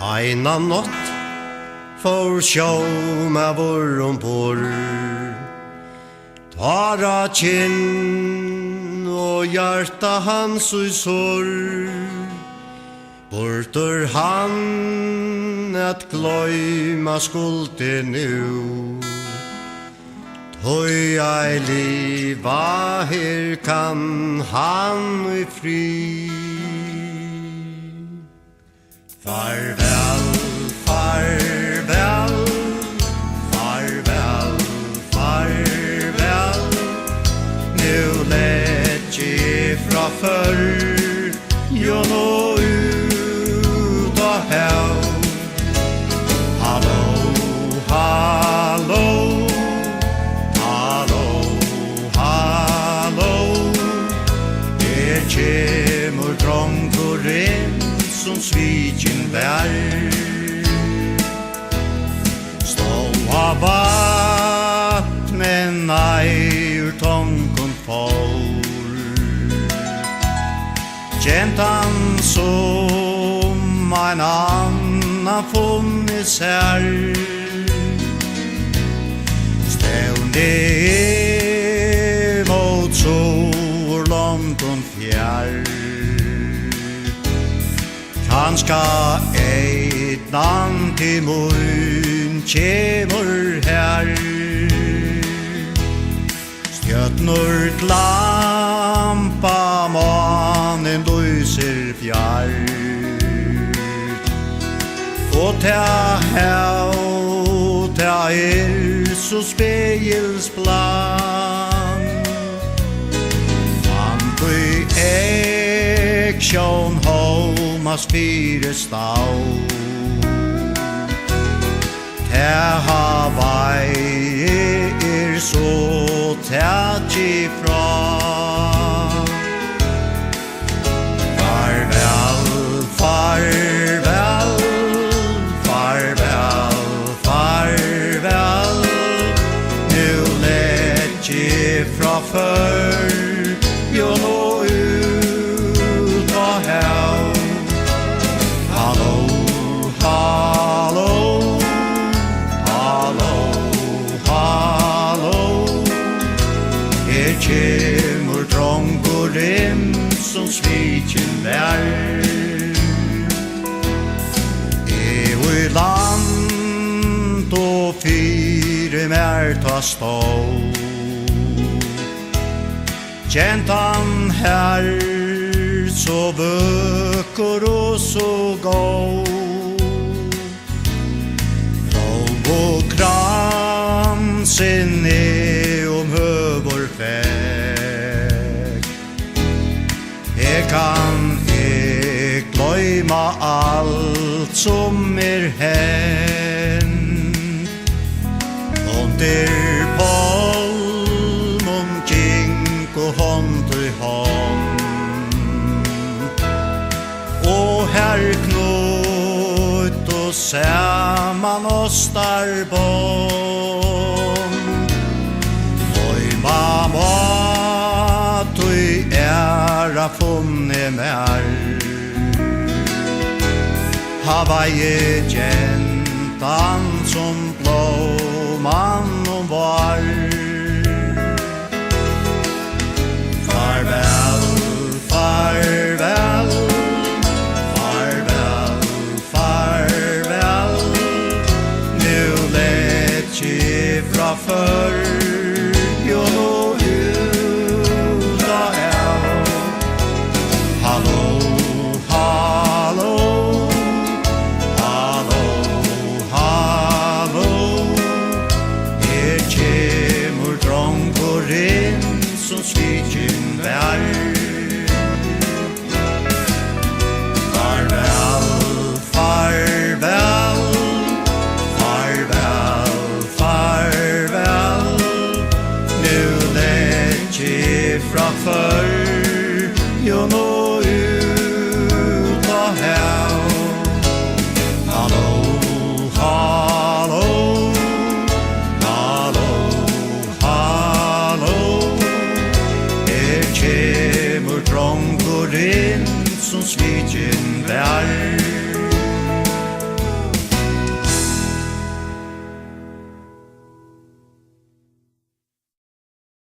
Eina natt for sjómavur ombord Tara kinn og hjarta hans og sorg Bortur han at gløyma skulde nu Tøy ei liva her kan han i fri Farvel, farvel, farvel, farvel Nu lett jeg fra før Jo nå ut av hell Hallo, hallo Hallo, hallo kjemur drongurin som svikin bær Stå av vat, men nei ur tongon får Gentan som ein annan funnis her Stående mot sol London fjær Kanska eitnan til mun kjemur her Stjøtnur lampa mannen lyser fjær Og ta hau, ta så spegelsblank Fantui sjón hómas fyrir stál Ta havai så tætji fra Farvel, farvel, farvel, farvel Nu lett jeg fra før Jo nå ut av hell Hallo, hallo, hallo, hallo kjemur drongurin som svikin vær I land og fire mer ta stå Gentan her så vøkker og så gå Lov og kransen høvor fæk Jeg kan gløyma alt som hen Under polm omkring og hånd i hånd Og her knut og saman ostar bånd Mamma, du funne mer Hawaii gentan som blåmann og var Farvel, farvel, farvel, farvel Nu lett jeg fra før Jo nå ut av hell Hallo, hallo, hallo, hallo kjemur drongurin som svikin vær Farvel, farvel, farvel, farvel Nu lett jeg fra før Jo nå ut av hell Hallo, hallo, hallo, hallo kjemur drongurin som svikin vær